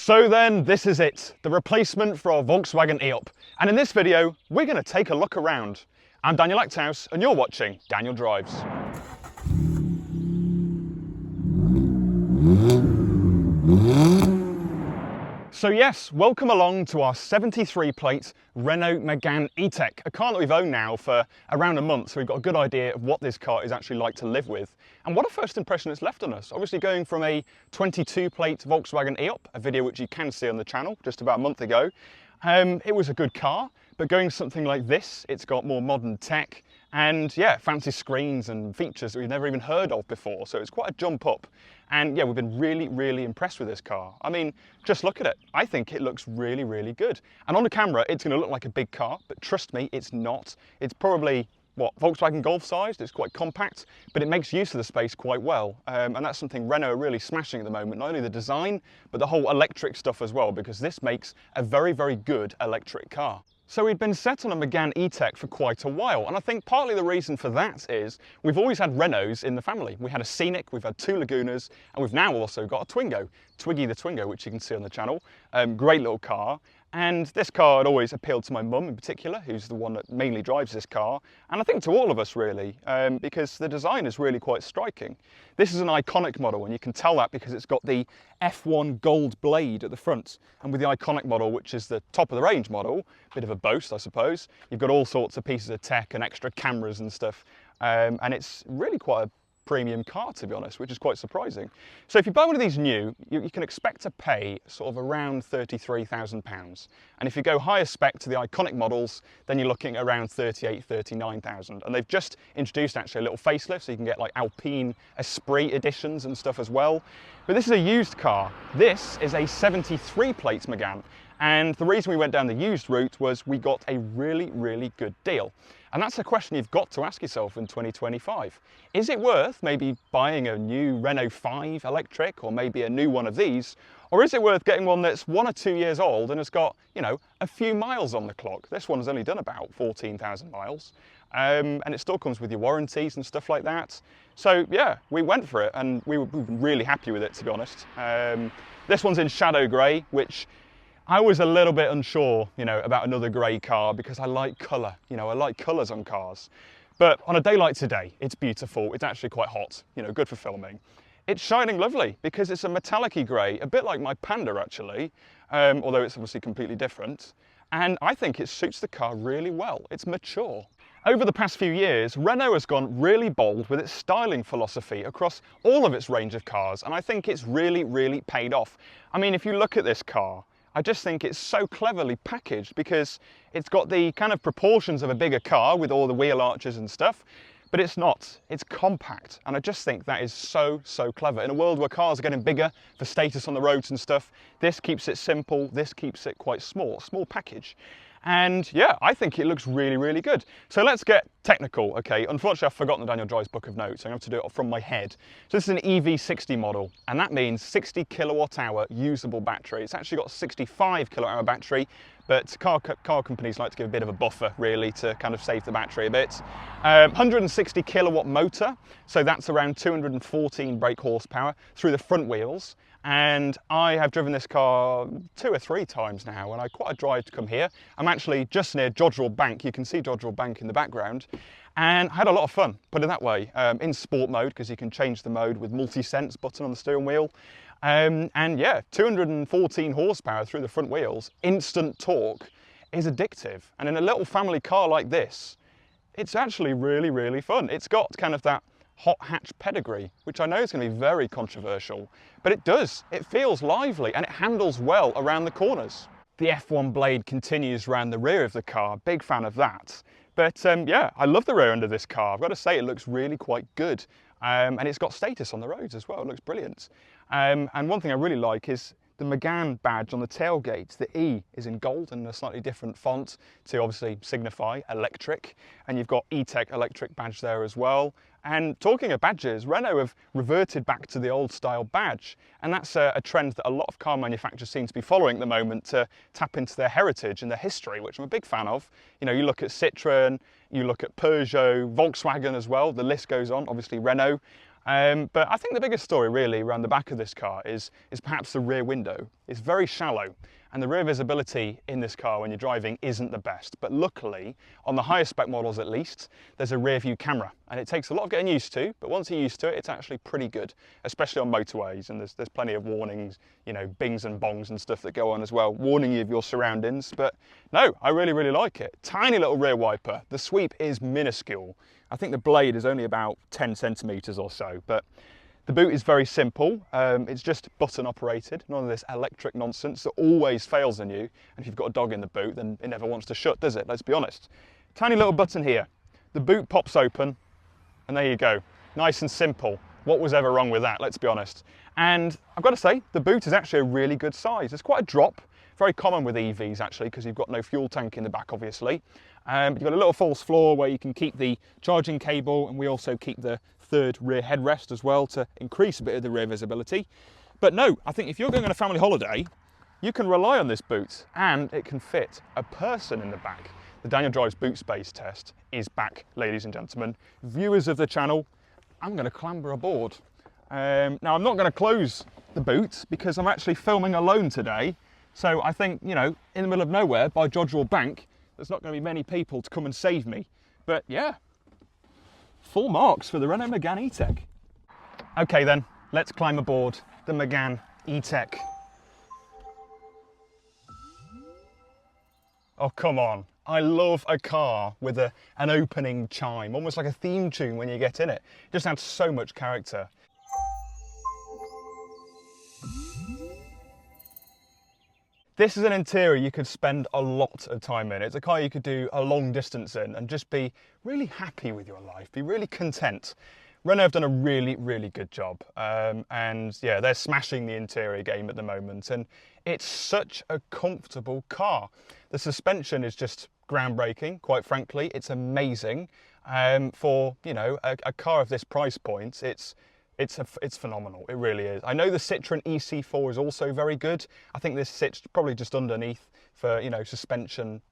So then, this is it, the replacement for our Volkswagen E-Up. And in this video, we're going to take a look around. I'm Daniel Achterhuis, and you're watching Daniel Drives. So yes, welcome along to our 73 plate Renault Megane E-Tech, a car that we've owned now for around a month, so we've got a good idea of what this car is actually like to live with. And what a first impression it's left on us. Obviously going from a 22 plate Volkswagen E-Up, a video which you can see on the channel just about a month ago, it was a good car, but going something like this, it's got more modern tech, and yeah, fancy screens and features that we've never even heard of before, so it's quite a jump up. And yeah, we've been really impressed with this car. I mean, just look at it. I think it looks really good. And on the camera, it's going to look like a big car, but trust me, it's not. It's probably, what, Volkswagen Golf sized. It's quite compact, but it makes use of the space quite well. And that's something Renault are really smashing at the moment, not only the design, but the whole electric stuff as well, because this makes a very good electric car. So we'd been set on a Megane E-Tech for quite a while, and I think partly the reason for that is we've always had Renaults in the family. We had a Scenic, we've had two Lagunas, and we've now also got a Twingo, Twiggy the Twingo, which you can see on the channel. Great little car. And this car had always appealed to my mum in particular, who's the one that mainly drives this car, and I think to all of us really, because the design is really quite striking. This is an iconic model, and you can tell that because it's got the F1 gold blade at the front, and with the iconic model, which is the top of the range model, bit of a boast I suppose, you've got all sorts of pieces of tech and extra cameras and stuff, and it's really quite a premium car, to be honest, which is quite surprising. So if you buy one of these new, you can expect to pay sort of around £33,000. And if you go higher spec to the iconic models, then you're looking at around 38, 39,000. And they've just introduced actually a little facelift, so you can get like Alpine Esprit editions and stuff as well. But this is a used car. This is a 73 plate Megane. And the reason we went down the used route was we got a really good deal. And that's a question you've got to ask yourself in 2025. Is it worth maybe buying a new Renault 5 electric, or maybe a new one of these? Or is it worth getting one that's 1 or 2 years old and has got, you know, a few miles on the clock? This one's only done about 14,000 miles. And it still comes with your warranties and stuff like that. So yeah, we went for it, and we've been really happy with it, to be honest. This one's in shadow grey, which I was a little bit unsure, you know, about another grey car because I like colour, you know, I like colours on cars. But on a day like today, it's beautiful, it's actually quite hot, you know, good for filming. It's shining lovely because it's a metallic-y grey, a bit like my Panda actually, although it's obviously completely different. And I think it suits the car really well, it's mature. Over the past few years, Renault has gone really bold with its styling philosophy across all of its range of cars, and I think it's really paid off. I mean, if you look at this car, I just think it's so cleverly packaged because it's got the kind of proportions of a bigger car with all the wheel arches and stuff, but it's not. It's compact, and I just think that is so clever. In a world where cars are getting bigger for status on the roads and stuff, this keeps it simple, this keeps it quite small package. And yeah, I think it looks really good. So let's get technical, okay? Unfortunately, I've forgotten the Daniel Drives book of notes, so I'm going to have to do it from my head. So this is an EV60 model, and that means 60 kilowatt hour usable battery. It's actually got a 65 kilowatt hour battery, but car companies like to give a bit of a buffer, really, to kind of save the battery a bit. 160 kilowatt motor, so that's around 214 brake horsepower through the front wheels. And I have driven this car 2 or 3 times now, and I quite a drive to come here. I'm actually just near Jodrell Bank. You can see Jodrell Bank in the background. And I had a lot of fun, put it that way, in sport mode, because you can change the mode with multi-sense button on the steering wheel. And yeah, 214 horsepower through the front wheels, instant torque is addictive. And in a little family car like this, it's actually really fun. It's got kind of that hot hatch pedigree, which I know is going to be very controversial, but it does. It feels lively and it handles well around the corners. The F1 blade continues around the rear of the car, big fan of that. But yeah, I love the rear end of this car. I've got to say it looks really quite good. And it's got status on the roads as well, it looks brilliant. And one thing I really like is the Megane badge on the tailgate. The E is in gold and a slightly different font to obviously signify electric. And you've got E-Tech electric badge there as well. And talking of badges, Renault have reverted back to the old style badge. And that's a trend that a lot of car manufacturers seem to be following at the moment to tap into their heritage and their history, which I'm a big fan of. You know, you look at Citroën, you look at Peugeot, Volkswagen as well, the list goes on, obviously Renault. But I think the biggest story really around the back of this car is perhaps the rear window. It's very shallow, and the rear visibility in this car when you're driving isn't the best. But luckily, on the higher spec models at least, there's a rear view camera, and it takes a lot of getting used to, but once you're used to it, it's actually pretty good, especially on motorways, and there's plenty of warnings, you know, bings and bongs and stuff that go on as well, warning you of your surroundings. But no, I really, really like it. Tiny little rear wiper. The sweep is minuscule. I think the blade is only about 10 centimeters or so, but the boot is very simple. It's just button operated, none of this electric nonsense that always fails on you. And if you've got a dog in the boot, then it never wants to shut, does it? Let's be honest. Tiny little button here. The boot pops open, and there you go. Nice and simple. What was ever wrong with that? Let's be honest. And I've got to say, the boot is actually a really good size. It's quite a drop. Very common with EVs actually, because you've got no fuel tank in the back, obviously. You've got a little false floor where you can keep the charging cable, and we also keep the third rear headrest as well to increase a bit of the rear visibility. But no, I think if you're going on a family holiday, you can rely on this boot, and it can fit a person in the back. The Daniel Drives boot space test is back, ladies and gentlemen. Viewers of the channel, I'm going to clamber aboard. Now I'm not going to close the boot because I'm actually filming alone today. So I think, you know, in the middle of nowhere by Jodrell Bank, there's not going to be many people to come and save me. But yeah, full marks for the Renault Megane E-Tech. Okay then, let's climb aboard the Megane E-Tech. Oh, come on. I love a car with an opening chime, almost like a theme tune when you get in it. It just adds so much character. This is an interior you could spend a lot of time in. It's a car you could do a long distance in and just be really happy with your life, be really content. Renault have done a really, really good job. And yeah, they're smashing the interior game at the moment. And it's such a comfortable car. The suspension is just groundbreaking, quite frankly. It's amazing. For, you know, a car of this price point, it's phenomenal, it really is. I know the Citroen EC4 is also very good. I think this sits probably just underneath for, you know, suspension,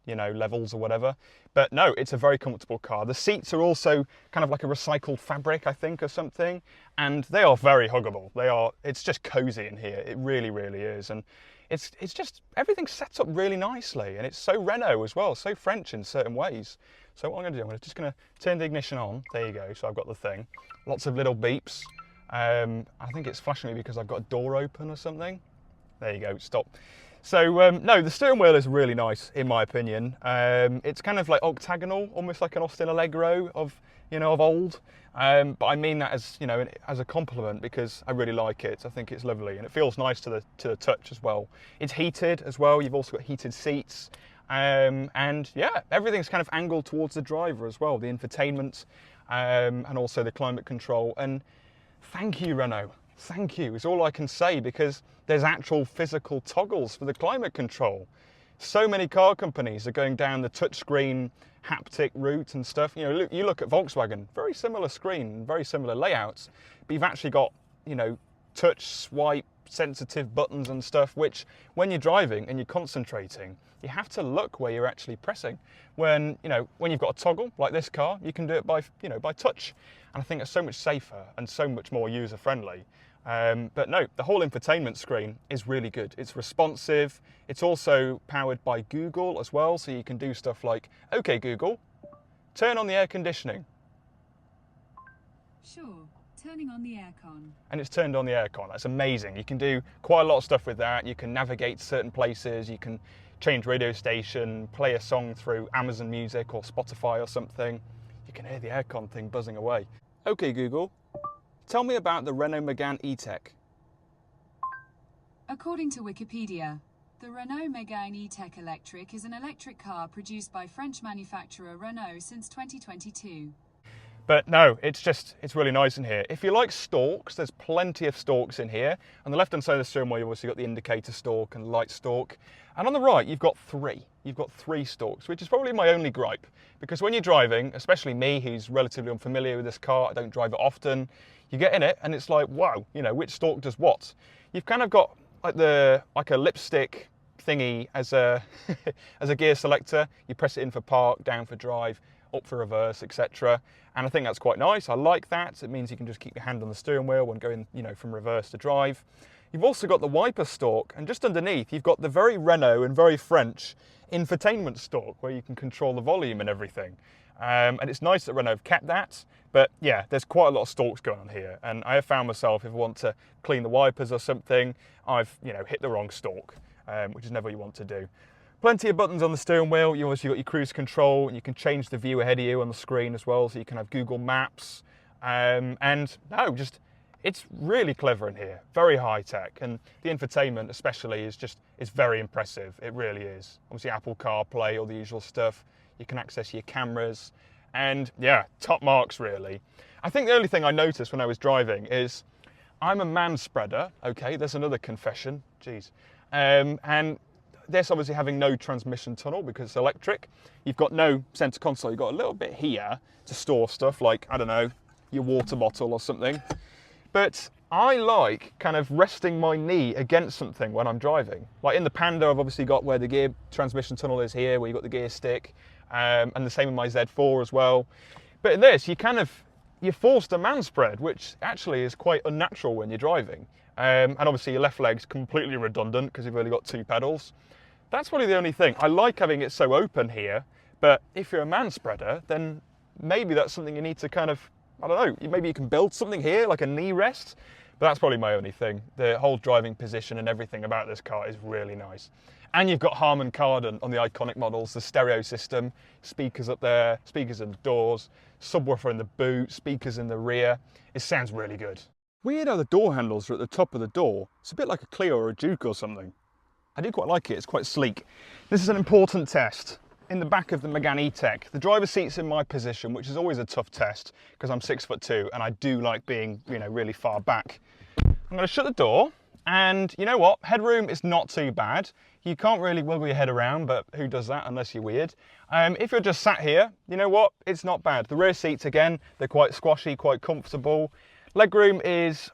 you know, levels or whatever. But no, it's a very comfortable car. The seats are also kind of like a recycled fabric, I think, or something. And they are very huggable. It's just cozy in here. It really, really is. And it's just, everything's set up really nicely. And it's so Renault as well, so French in certain ways. So what I'm going to do, I'm just going to turn the ignition on. There you go, so I've got the thing. Lots of little beeps. I think it's flashing me because I've got a door open or something. There you go, stop. So no, the steering wheel is really nice in my opinion. It's kind of like octagonal, almost like an Austin Allegro of, you know, of old. But I mean that as, you know, as a compliment because I really like it. I think it's lovely and it feels nice to the touch as well. It's heated as well. You've also got heated seats. And yeah, everything's kind of angled towards the driver as well, the infotainment and also the climate control. And thank you, Renault. Thank you is all I can say because there's actual physical toggles for the climate control. So many car companies are going down the touchscreen haptic route and stuff. You know, you look at Volkswagen, very similar screen, very similar layouts, but you've actually got, you know, touch, swipe, sensitive buttons and stuff, which when you're driving and you're concentrating, you have to look where you're actually pressing. When, you know, when you've got a toggle like this car, you can do it by, you know, by touch. And I think it's so much safer and so much more user-friendly. But no, the whole infotainment screen is really good. It's responsive. It's also powered by Google as well, so you can do stuff like, okay, Google, turn on the air conditioning. Sure. Turning on the aircon. And it's turned on the aircon. That's amazing. You can do quite a lot of stuff with that. You can navigate certain places. You can change radio station, play a song through Amazon Music or Spotify or something. You can hear the aircon thing buzzing away. Okay, Google, tell me about the Renault Megane E-Tech. According to Wikipedia, the Renault Megane E-Tech Electric is an electric car produced by French manufacturer Renault since 2022. But no, it's really nice in here. If you like stalks, there's plenty of stalks in here. On the left-hand side of the steering wheel, you've obviously got the indicator stalk and light stalk. And on the right, you've got three. You've got three stalks, which is probably my only gripe. Because when you're driving, especially me, who's relatively unfamiliar with this car, I don't drive it often, you get in it and it's like, wow, you know, which stalk does what? You've kind of got like a lipstick thingy as a, as a gear selector. You press it in for park, down for drive, up for reverse, etc. And I think that's quite nice. I like that. It means you can just keep your hand on the steering wheel when going, you know, from reverse to drive. You've also got the wiper stalk, and just underneath you've got the very Renault and very French infotainment stalk where you can control the volume and everything. And it's nice that Renault have kept that, but yeah, there's quite a lot of stalks going on here, and I have found myself, if I want to clean the wipers or something, I've hit the wrong stalk, which is never what you want to do. Plenty of buttons on the steering wheel. You obviously got your cruise control, and you can change the view ahead of you on the screen as well, so you can have Google Maps. It's really clever in here, very high tech, and the infotainment especially is very impressive. It really is. Obviously Apple CarPlay, all the usual stuff. You can access your cameras, and yeah, top marks really. I think the only thing I noticed when I was driving is I'm a man spreader. Okay, there's another confession. Jeez, and this obviously having no transmission tunnel because it's electric. You've got no center console. You've got a little bit here to store stuff like, I don't know, your water bottle or something. But I like kind of resting my knee against something when I'm driving. Like in the Panda, I've obviously got where the gear transmission tunnel is here, where you've got the gear stick, and the same in my Z4 as well. But in this, you're forced to man spread, which actually is quite unnatural when you're driving. And obviously your left leg's completely redundant because you've only got 2 pedals. That's probably the only thing. I like having it so open here, but if you're a man spreader, then maybe that's something you need to kind of, I don't know, maybe you can build something here, like a knee rest, but that's probably my only thing. The whole driving position and everything about this car is really nice. And you've got Harman Kardon on the iconic models, the stereo system, speakers up there, speakers in the doors, subwoofer in the boot, speakers in the rear. It sounds really good. Weird how the door handles are at the top of the door. It's a bit like a Clio or a Duke or something. I do quite like it, it's quite sleek. This is an important test. In the back of the Megane E-Tech, the driver's seat's in my position, which is always a tough test because I'm 6'2" and I do like being, really far back. I'm going to shut the door, and you know what? Headroom is not too bad. You can't really wiggle your head around, but who does that unless you're weird? If you're just sat here, you know what? It's not bad. The rear seats, again, they're quite squashy, quite comfortable. Legroom is,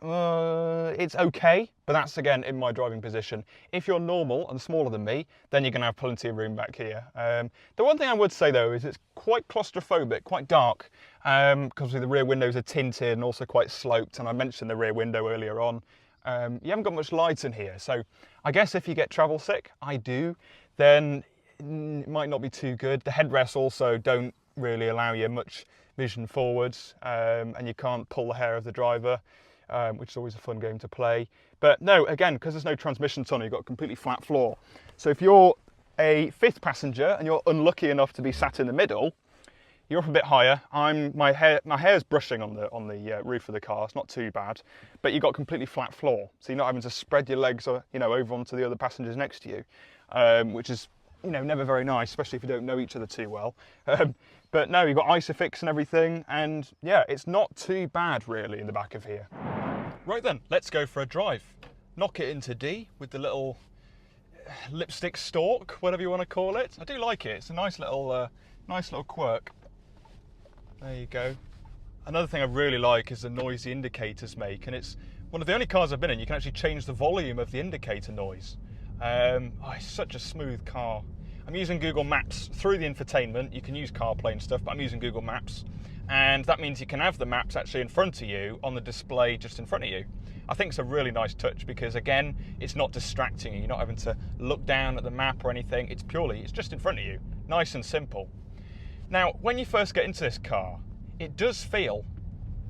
it's okay, but that's again in my driving position. If you're normal and smaller than me, then you're gonna have plenty of room back here. The one thing I would say though is it's quite claustrophobic, quite dark, because the rear windows are tinted and also quite sloped, and I mentioned the rear window earlier on. You haven't got much light in here, so I guess if you get travel sick, I do, then it might not be too good. The headrests also don't really allow you much vision forwards, and you can't pull the hair of the driver, which is always a fun game to play. But no, again, because there's no transmission tunnel, you've got a completely flat floor. So if you're a 5th passenger and you're unlucky enough to be sat in the middle, you're up a bit higher. My hair's brushing on the roof of the car. It's not too bad, but you've got a completely flat floor, so you're not having to spread your legs, over onto the other passengers next to you, which is never very nice, especially if you don't know each other too well. But no, you've got Isofix and everything, and yeah, it's not too bad really in the back of here. Right then, let's go for a drive. Knock it into D with the little lipstick stalk, whatever you want to call it. I do like it. It's a nice little quirk. There you go. Another thing I really like is the noise the indicators make, and it's one of the only cars I've been in, you can actually change the volume of the indicator noise. It's such a smooth car. I'm using Google Maps through the infotainment. You can use CarPlay and stuff, but I'm using Google Maps, and that means you can have the maps actually in front of you on the display just in front of you. I think it's a really nice touch because again, it's not distracting you. You're not having to look down at the map or anything. It's just in front of you. Nice and simple. Now, when you first get into this car, it does feel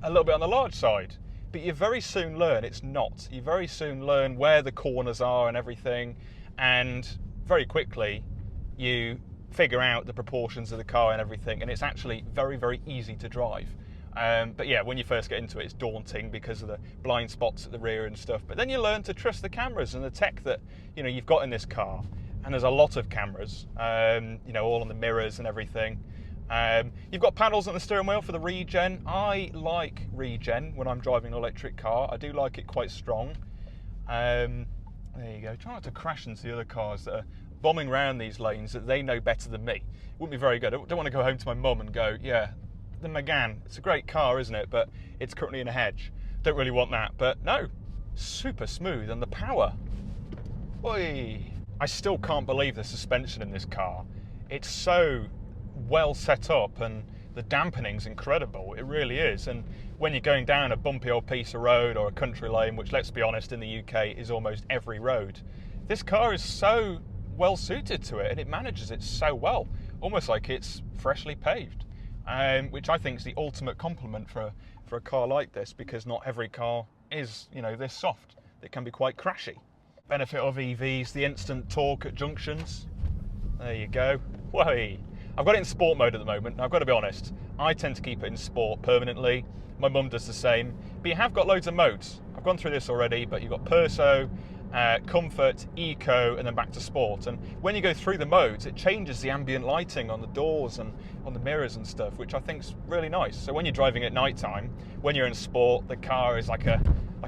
a little bit on the large side, but you very soon learn it's not. You very soon learn where the corners are and everything, and very quickly you figure out the proportions of the car and everything, and it's actually very, very easy to drive. But yeah, when you first get into it, it's daunting because of the blind spots at the rear and stuff. But then you learn to trust the cameras and the tech that you've got in this car. And there's a lot of cameras, all on the mirrors and everything. You've got paddles on the steering wheel for the regen. I like regen when I'm driving an electric car. I do like it quite strong. There you go. Try not to crash into the other cars that are bombing around these lanes that they know better than me. Wouldn't be very good. I don't want to go home to my mum and go, yeah, the Megane, it's a great car, isn't it? But it's currently in a hedge. Don't really want that. But no, super smooth, and the power. Boy, I still can't believe the suspension in this car. It's so well set up, and the dampening's incredible, it really is. And when you're going down a bumpy old piece of road or a country lane, which, let's be honest, in the UK is almost every road, this car is so well suited to it, and it manages it so well, almost like it's freshly paved, which I think is the ultimate compliment for a car like this, because not every car is, you know, this soft. It can be quite crashy. Benefit of EVs, the instant torque at junctions. There you go. Whey! I've got it in sport mode at the moment, and I've got to be honest, I tend to keep it in sport permanently. My mum does the same, but you have got loads of modes. I've gone through this already, but you've got Perso, Comfort, Eco, and then back to Sport. And when you go through the modes, it changes the ambient lighting on the doors and on the mirrors and stuff, which I think is really nice. So when you're driving at night time, when you're in Sport, the car is like a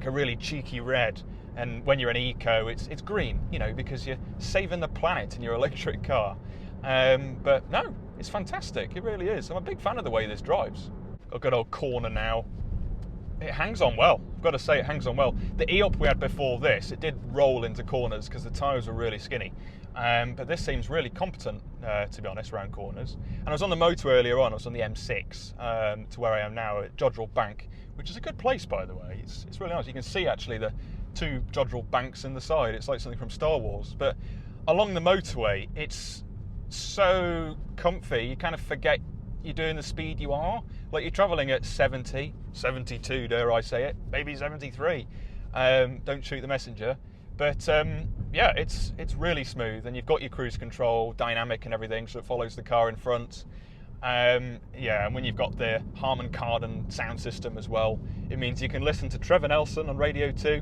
really cheeky red. And when you're in Eco, it's green, you know, because you're saving the planet in your electric car. But no, it's fantastic. It really is. I'm a big fan of the way this drives. Got a good old corner now. It hangs on well. I've got to say, it hangs on well. The E-Up we had before this, it did roll into corners because the tyres were really skinny. But this seems really competent, to be honest, around corners. And I was on the motor earlier on. I was on the M6 to where I am now at Jodrell Bank, which is a good place, by the way. It's really nice. You can see actually the 2 Jodrell banks in the side. It's like something from Star Wars. But along the motorway, it's so comfy, you kind of forget you're doing the speed you are. Like, you're travelling at 70, 72, dare I say it, maybe 73. Don't shoot the messenger. But yeah, it's really smooth, and you've got your cruise control, dynamic and everything, so it follows the car in front. Yeah, and when you've got the Harman Kardon sound system as well, it means you can listen to Trevor Nelson on Radio 2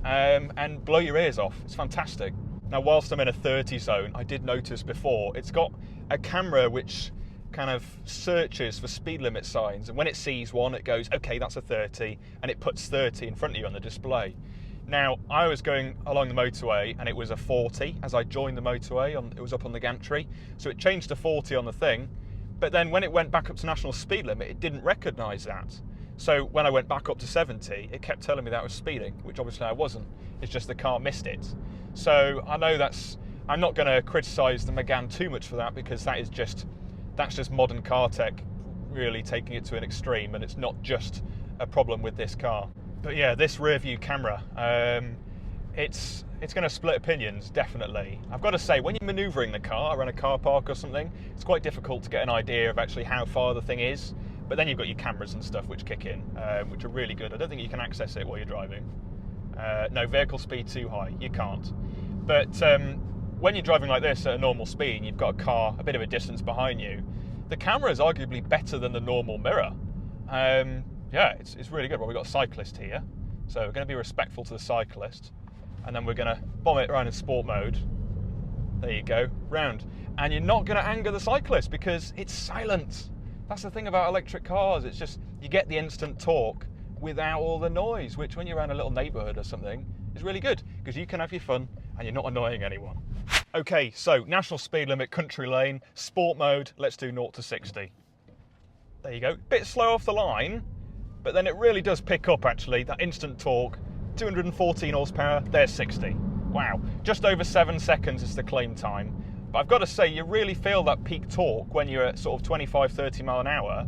and blow your ears off. It's fantastic. Now, whilst I'm in a 30 zone, I did notice before, it's got a camera which kind of searches for speed limit signs, and when it sees one, it goes, okay, that's a 30, and it puts 30 in front of you on the display. Now, I was going along the motorway, and it was a 40 as I joined the motorway. It was up on the gantry, so it changed to 40 on the thing, but then when it went back up to national speed limit, it didn't recognise that. So when I went back up to 70, it kept telling me that I was speeding, which obviously I wasn't. It's just the car missed it. So I know I'm not going to criticise the Megane too much for that, because that's just modern car tech really taking it to an extreme, and it's not just a problem with this car. But yeah, this rear view camera, it's going to split opinions, definitely. I've got to say, when you're manoeuvring the car around a car park or something, it's quite difficult to get an idea of actually how far the thing is. But then you've got your cameras and stuff which kick in, which are really good. I don't think you can access it while you're driving. No, vehicle speed too high, you can't. But when you're driving like this at a normal speed, and you've got a car a bit of a distance behind you, the camera is arguably better than the normal mirror. Yeah, it's really good. Well, we've got a cyclist here, so we're going to be respectful to the cyclist, and then we're going to bomb it around in sport mode. There you go, round. And you're not going to anger the cyclist because it's silent. That's the thing about electric cars. It's just, you get the instant torque without all the noise, which when you're around a little neighbourhood or something is really good, because you can have your fun and you're not annoying anyone. Okay, so national speed limit, country lane, sport mode, let's do 0 to 60. There you go. Bit slow off the line, but then it really does pick up actually, that instant torque. 214 horsepower, there's 60. Wow, just over 7 seconds is the claim time. But I've got to say, you really feel that peak torque when you're at sort of 25, 30 mile an hour,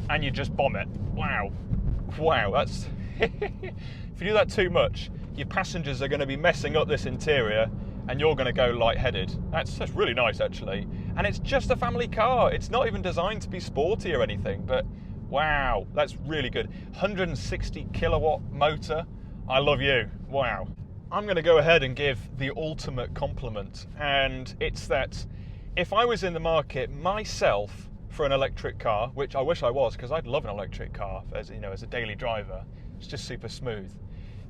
and you just bomb it. Wow, that's... If you do that too much, your passengers are going to be messing up this interior, and you're going to go lightheaded. That's really nice, actually. And it's just a family car. It's not even designed to be sporty or anything, but wow, that's really good. 160 kilowatt motor. I love you. Wow. I'm going to go ahead and give the ultimate compliment, and it's that if I was in the market myself for an electric car, which I wish I was, because I'd love an electric car as, you know, as a daily driver, it's just super smooth,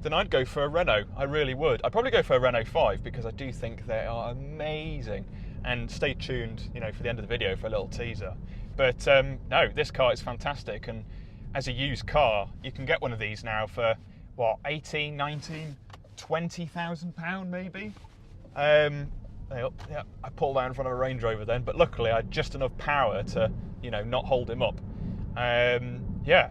then I'd go for a Renault. I really would. I'd probably go for a Renault 5, because I do think they are amazing. And stay tuned, you know, for the end of the video for a little teaser. But no, this car is fantastic, and as a used car, you can get one of these now for what, 18, 19, 20,000 pound maybe. Yeah, I pulled out in front of a Range Rover then, but luckily I had just enough power to, you know, not hold him up. Yeah,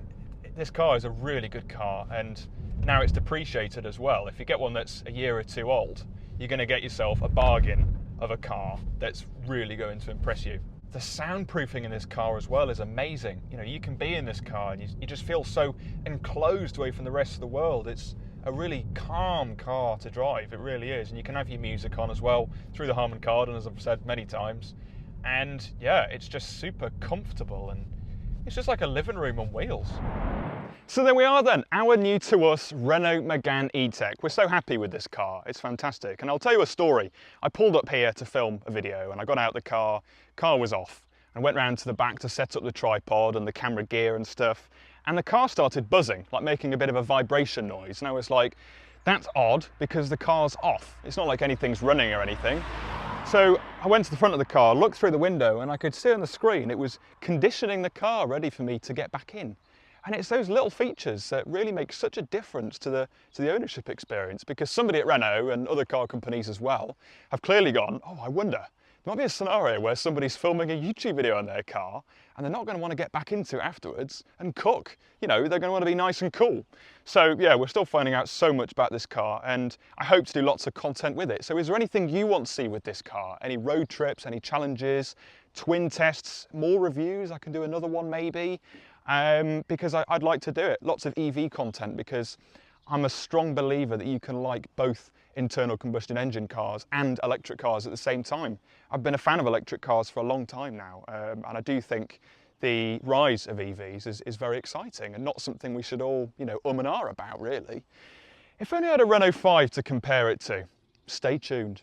this car is a really good car, and now it's depreciated as well. If you get one that's a year or two old, you're going to get yourself a bargain of a car that's really going to impress you. The soundproofing in this car as well is amazing. You know, you can be in this car and you just feel so enclosed away from the rest of the world. It's a really calm car to drive, it really is. And you can have your music on as well through the Harman Kardon, as I've said many times. And yeah, it's just super comfortable and it's just like a living room on wheels. So there we are then, our new to us Renault Megane E-Tech. We're so happy with this car, it's fantastic. And I'll tell you a story. I pulled up here to film a video and I got out the car was off. I went round to the back to set up the tripod and the camera gear and stuff. And the car started buzzing, like making a bit of a vibration noise. And I was like, that's odd because the car's off. It's not like anything's running or anything. So I went to the front of the car, looked through the window and I could see on the screen it was conditioning the car ready for me to get back in. And it's those little features that really make such a difference to the ownership experience, because somebody at Renault and other car companies as well have clearly gone, oh, I wonder, there might be a scenario where somebody's filming a YouTube video on their car and they're not going to want to get back into it afterwards and cook. You know, they're going to want to be nice and cool. So yeah, we're still finding out so much about this car and I hope to do lots of content with it. So is there anything you want to see with this car? Any road trips, any challenges, twin tests, more reviews? I can do another one maybe. Because I'd like to do it. Lots of EV content, because I'm a strong believer that you can like both internal combustion engine cars and electric cars at the same time. I've been a fan of electric cars for a long time now, and I do think the rise of EVs is very exciting and not something we should all, you know, and ah about really. If only I had a Renault 5 to compare it to. Stay tuned.